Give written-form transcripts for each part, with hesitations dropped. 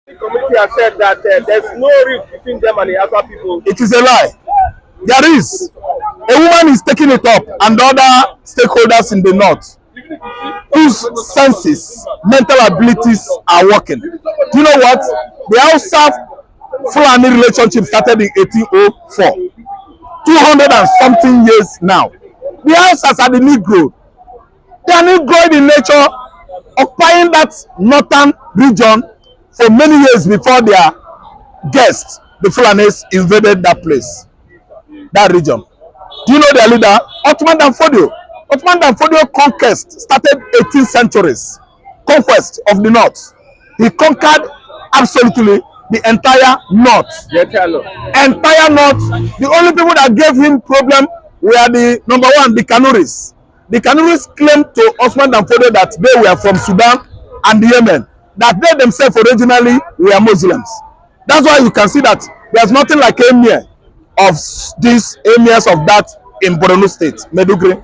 The community has said that there's no rift between them and the Hausa people. It is a lie. There is. A woman is taking it up, and other stakeholders in the north whose senses, mental abilities are working. Do you know what? The Hausa Fulani relationship started in 1804. 200 and something years now. The Hausas are the Negro. They are Negroid in nature, occupying that northern region for many years before their guests, the Fulanis, invaded that place, that region. Do you know their leader? Ottoman Danfodio. Ottoman Danfodio conquest started 18th centuries. Conquest of the north. He conquered absolutely the entire north. Entire north. The only people that gave him problem were the number one, the Kanuris. The Kanuris claimed to Ottoman Danfodio that they were from Sudan and Yemen, that they themselves originally were Muslims. That's why you can see that there's nothing like emir of these emirs of that in Borno State, Meduguri.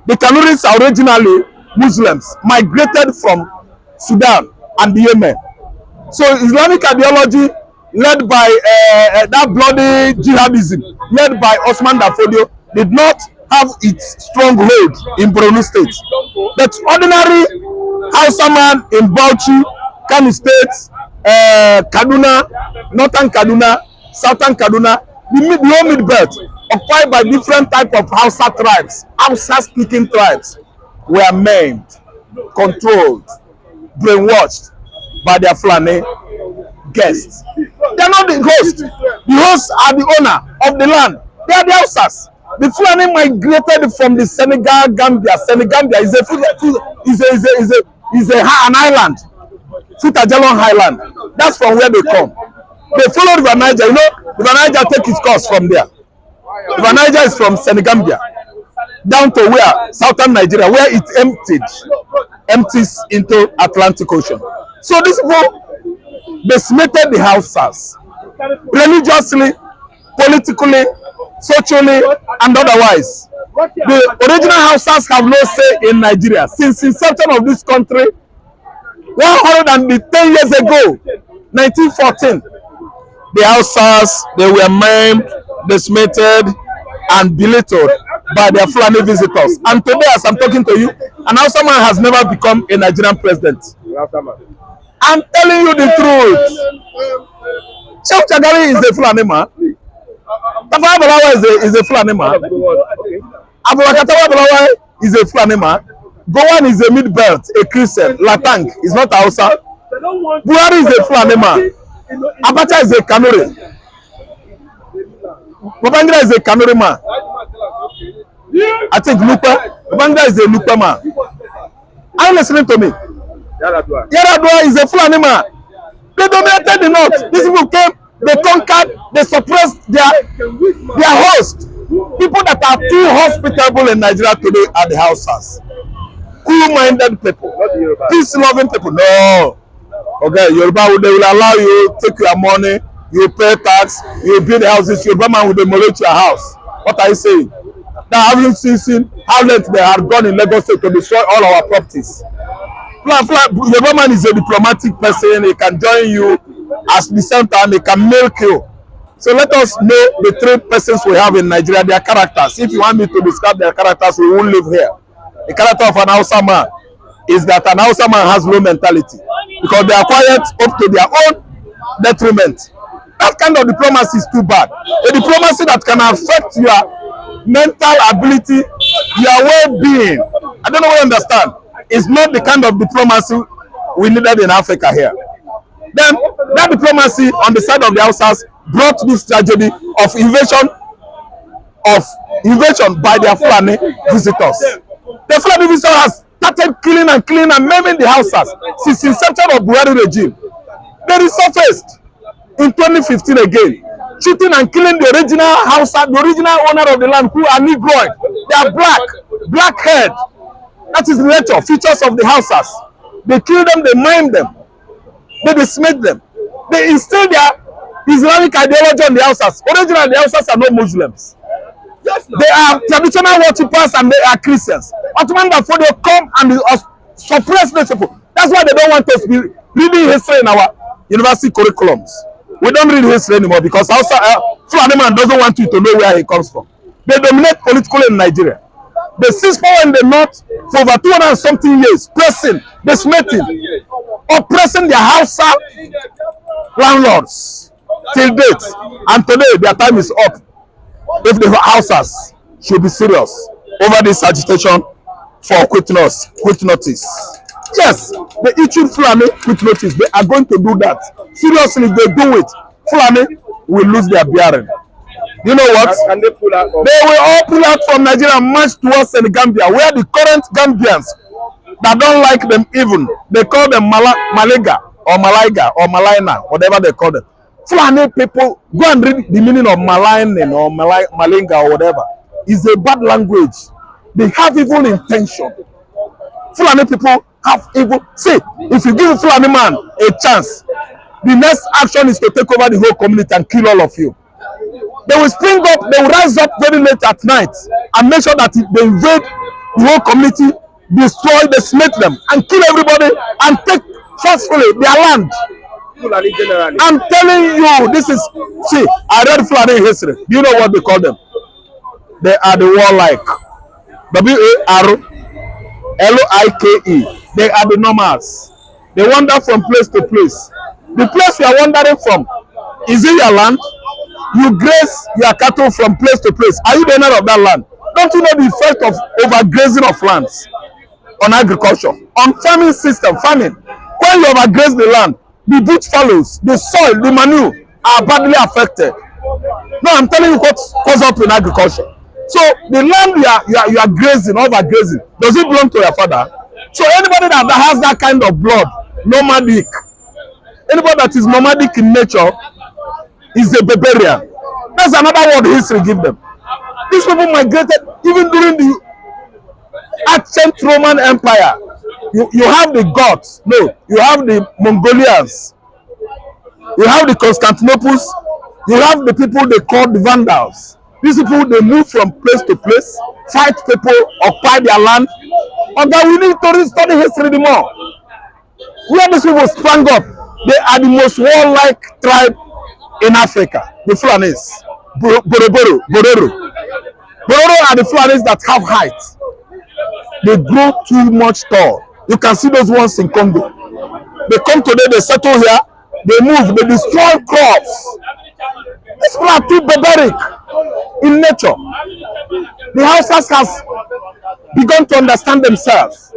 The Kanuris are originally Muslims, migrated from Sudan and Yemen. So Islamic ideology led by that bloody jihadism, led by Osman Danfodio, did not have its stronghold in Borno State. But ordinary Hausa man in Bauchi, Kano State, Kaduna, Northern Kaduna, Southern Kaduna, the whole mid-belt, occupied by different type of Hausa tribes, Hausa-speaking tribes, were maimed, controlled, brainwashed by their Fulani guests. They are not the host. The hosts are the owner of the land. They are the Hausas. The Fulani migrated from the Senegal, Gambia. Senegambia is an island, Futajalon Highland. That's from where they come. They follow River Niger. You know, River Niger take its course from there. River Niger is from Senegambia down to where? Southern Nigeria, where it empties into Atlantic Ocean. So these people decimated the Hausas religiously, politically, socially, and otherwise. The original Hausas have no say in Nigeria. Since inception of this country, 110 years ago, 1914, the Hausas, they were maimed, decimated, and belittled by their Fulani visitors. And today, as I'm talking to you, an Hausa man has never become a Nigerian president. I'm telling you the truth. Sheikh Chagari is a Fulani man. Tafawa Balewa is a Fulani man. Abubakar Balewa is a Fulani man. Gowan is a mid-belt, a Christian. Latang is not Hausa. Buhari is a Fulani man. Abacha is a Kanuri. Babangida is a Kanuri man. I think Lupa. Babangida is a Lupa man. Are you listening to me? Yaradua is a Fulani man. They dominated the north. These people came, they conquered, they suppressed their host. People that are too hospitable in Nigeria today are the Hausas. Cool-minded people, peace-loving people. No. Okay, Yoruba, they will allow you to take your money, you pay tax, you build houses, Yoruba man will demolish your house. What are you saying? Now, have you seen how late they have gone in Lagos State to destroy all our properties? Yoruba man is a diplomatic person. He can join you at the same time. He can milk you. So let us know the three persons we have in Nigeria, their characters. If you want me to describe their characters, we won't live here. The character of an Hausa man is that an Hausa man has low mentality because they are quiet up to their own detriment. That kind of diplomacy is too bad. A diplomacy that can affect your mental ability, your well-being. I don't know what you understand. It's not the kind of diplomacy we needed in Africa here. Then that diplomacy on the side of the Hausas brought this tragedy of invasion by their Fulani visitors. The Fulani visitors has started killing and maiming the Hausas since the inception of Buhari regime. They resurfaced in 2015 again, shooting and killing the original Hausa, the original owner of the land, who are Negroid. They are black haired. That is the nature, features of the Hausas. They kill them, they maim them, they decimate them. They instill their Islamic ideology on the Hausas. Originally, the Hausas are not Muslims. They are traditional worshippers and they are Christians. Ottoman Danfodio come and suppress those people. That's why they don't want us to be reading history in our university curriculums. We don't read history anymore because Hausa Fulani man doesn't want you to know where he comes from. They dominate politically in Nigeria. They seize power in the north for over 200 and something years, pressing, decimating, oppressing their Hausa landlords till date. And today their time is up. If the Hausas should be serious over this agitation for quit notice. Yes, they issued Fulani quit notice. They are going to do that. Seriously, if they do it, Fulani will lose their bearing. You know what? Can they pull out? They will all pull out from Nigeria and march towards the Gambia, where the current Gambians that don't like them even, they call them Maliga or Malaiga or Malaina, whatever they call them. Fulani people, go and read the meaning of Malainin or Malinga or whatever. It's a bad language. They have evil intention. Fulani people have evil. See, if you give a Fulani man a chance, the next action is to take over the whole community and kill all of you. They will spring up, they will rise up very late at night and make sure that they invade the whole community, destroy, decimate them, and kill everybody and take forcefully their land. Fulani generally. I'm telling you, this is, see, I read Fulani history. Do you know what they call them? They are the warlike. W-A-R-L-O-I-K-E. They are the nomads. They wander from place to place. The place you are wandering from, is it your land? You graze your cattle from place to place. Are you the owner of that land? Don't you know the effect of overgrazing of lands on agriculture, on farming system, farming? When you overgraze the land, the bush fallows, the soil, the manure are badly affected. No, I'm telling you what goes up in agriculture. So the land you are grazing, overgrazing, does it belong to your father? So anybody that has that kind of blood, nomadic, anybody that is nomadic in nature is a barbarian. That's another word history give them. These people migrated even during the ancient Roman Empire. You have the Goths, no, you have the Mongolians, you have the Constantinoples, you have the people they call the Vandals. These people, they move from place to place, fight people, occupy their land. And then we need to study history the more. Where these people sprang up, they are the most warlike tribe in Africa, the Fulanis. Bororo. Bororo are the Fulanis that have height. They grow too much tall. You can see those ones in Congo. They come today, they settle here, they move, they destroy crops. These people are too barbaric in nature. The Hausas has begun to understand themselves.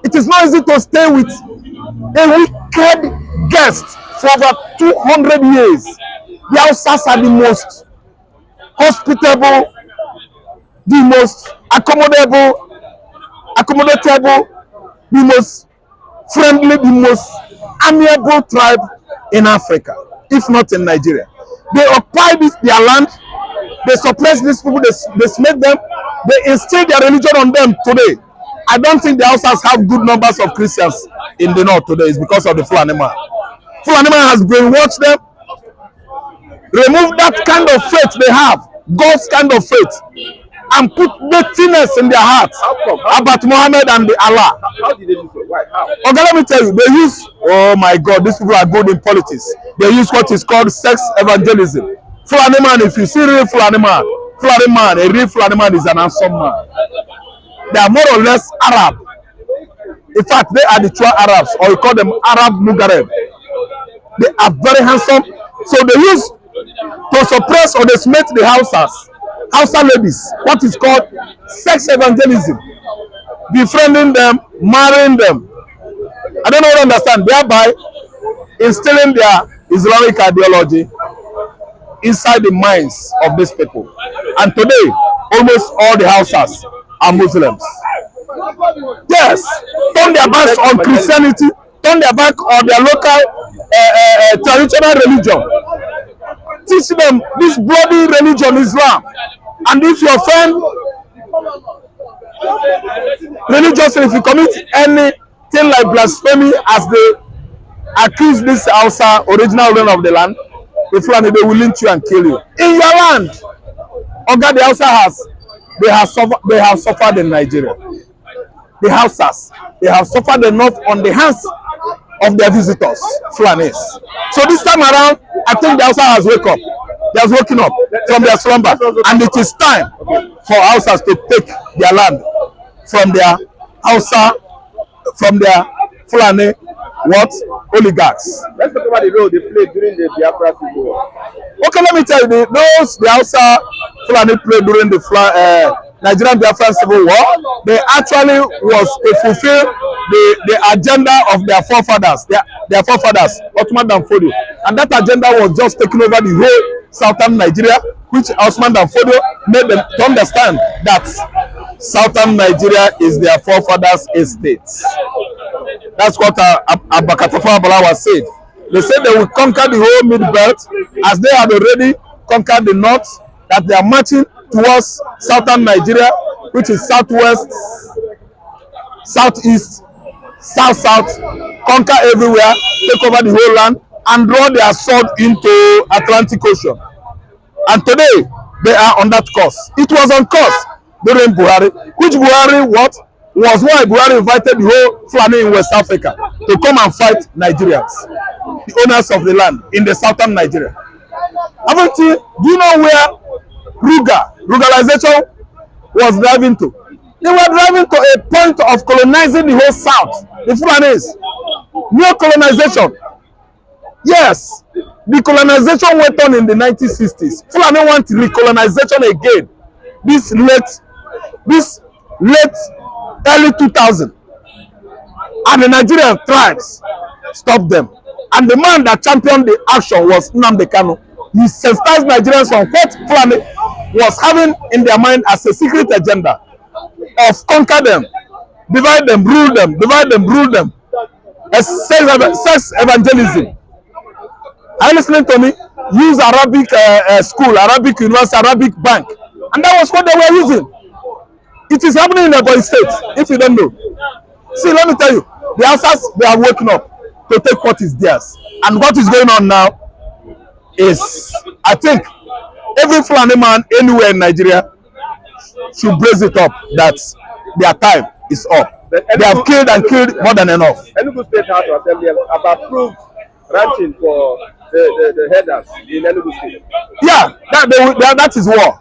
It is not easy to stay with a wicked guest for over 200 years. The Hausas are the most hospitable, the most accommodable, the most friendly, the most amiable tribe in Africa, if not in Nigeria. They occupy their land, they suppress these people, they smite them, they instill their religion on them today. I don't think the Hausas have good numbers of Christians in the north today. It's because of the Fulani man. Fulani man has brainwashed them, remove that kind of faith they have, God's kind of faith, and put dirtiness in their hearts about Muhammad and the Allah. How did they do so? Why? How? Okay, let me tell you, they use, oh my God, these people are good in politics. They use what is called sex evangelism. Fulani man, if you see real Fulani man, a real Fulani man is an handsome man. They are more or less Arab. In fact, they are the true Arabs, or you call them Arab Mugareb. They are very handsome. So they use to suppress or dismiss the Hausa ladies, what is called sex evangelism, befriending them, marrying them. I don't know what I understand, thereby instilling their Islamic ideology inside the minds of these people. And today, almost all the Hausas are Muslims. Yes, turn their backs on Christianity, turn their back on their local traditional religion. Teach them this bloody religion, Islam. And if you offend religiously, if you commit anything like blasphemy, as they accuse this Hausa original owner of the land, the Fulani, they will lynch you and kill you in your land. Oga, the Hausa they have suffered in Nigeria. The Hausas, they have suffered enough on the hands of their visitors, Fulanis. So this time around, I think the Hausa has woken up. They have woken up from their slumber, and it is time for Hausas to take their land from their Hausa, from their Fulani, what, oligarchs. Let's talk about the role they played during the Biafra Civil War. Okay, let me tell you, the Hausa Fulani played during the Nigerian Biafran Civil War. They actually was to fulfill the agenda of their forefathers, their forefathers, Ottoman and Fodio. And that agenda was just taking over the whole southern Nigeria, which Osman and Fodio made them to understand that southern Nigeria is their forefathers' estates. That's what Abakatafa Abalawa said. They said they will conquer the whole mid belt as they had already conquered the north, that they are marching towards southern Nigeria, which is southwest, southeast, south, conquer everywhere, take over the whole land, and draw their sword into Atlantic Ocean. And today, they are on that course. It was on course during Buhari, which Buhari was why Buhari invited the whole Fulani in West Africa to come and fight Nigerians, the owners of the land in the southern Nigeria. Haven't you? Do you know where Ruralization was driving to? They were driving to a point of colonizing the whole south, the Fulanis. Neo colonization. Yes, the colonization went on in the 1960s. Fulani want recolonization again. This late early 2000, and the Nigerian tribes stopped them. And the man that championed the action was Nnamdi Kanu. He sensitized Nigerians on what Fulani was having in their mind as a secret agenda of conquer them, divide them, rule them, divide them, rule them. Sex evangelism. Are you listening to me? Use Arabic school, Arabic university, Arabic bank. And that was what they were using. It is happening in Ebonyi State, if you don't know. See, let me tell you, the Hausas, they are waking up to take what is theirs. And what is going on now is, I think, every Fulani man anywhere in Nigeria should brace it up that their time is up. They have killed and killed more than enough. Enugu State House of Assembly have approved ranching for the headers in Enugu State. Yeah, that is war.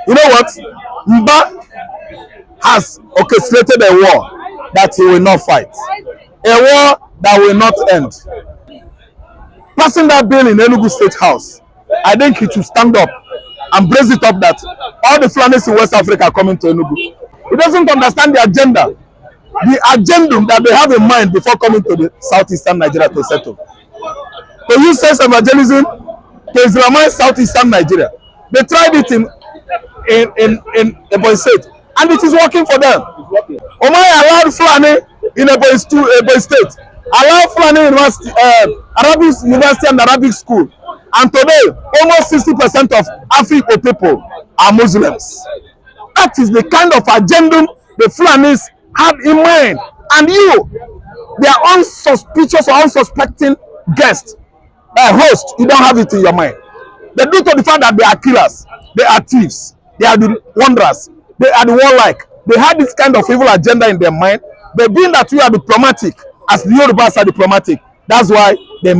You know what? Mba has orchestrated a war that he will not fight. A war that will not end. Passing that bill in Enugu State House, I think he should stand up and brace it up that all the Fulanis in West Africa are coming to Enugu. He doesn't understand the agenda. The agenda that they have in mind before coming to the southeastern Nigeria to settle. To use sex evangelism to Islamize southeastern Nigeria. They tried it in Ebonyi State, and it is working for them. Omai allowed Fulani in Ebonyi State, allowed Fulani University, Arabic University and Arabic School, and today almost 60% of African people are Muslims. That is the kind of agenda the Fulanis had in mind, and you, their unsuspicious or unsuspecting guest, host, you don't have it in your mind. They do to the fact that they are killers, they are thieves, they are the wanderers, they are the warlike. They had this kind of evil agenda in their mind. But being that we are diplomatic, as the Yorubas are diplomatic, that's why they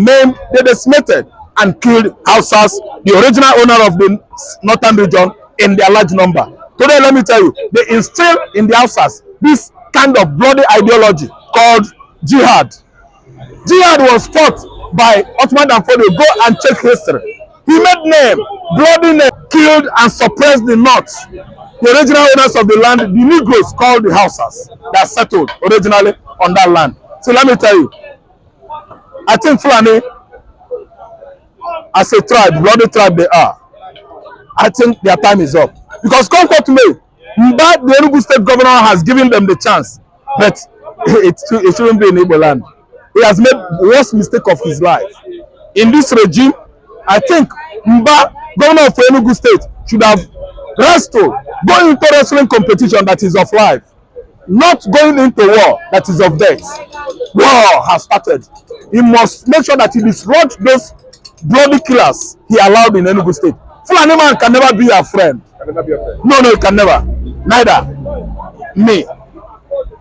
decimated and killed Hausas, the original owner of the northern region, in their large number. Today, let me tell you, they instill in the Hausas this kind of bloody ideology called jihad. Jihad was fought by Ottoman and Fodio. Go and check history. He made name, bloody name, killed and suppressed the North. The original owners of the land, the Negroes called the Hausas, that settled originally on that land. So let me tell you, I think Fulani, as a tribe, bloody tribe they are, I think their time is up. Because come to me, Mba, the Enugu State governor, has given them the chance, but it shouldn't be in Igbo land. He has made the worst mistake of his life. In this regime, I think Mba, governor of Enugu State, should have wrestled, going into wrestling competition that is of life, not going into war that is of death. War has started. He must make sure that he dislodges those bloody killers he allowed in Enugu State. Fulani man can never be a friend. Can never be a friend. No, he can never. Neither me.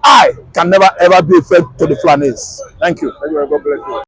I can never ever be a threat to the Fulanis. Thank you. Thank you. God bless you.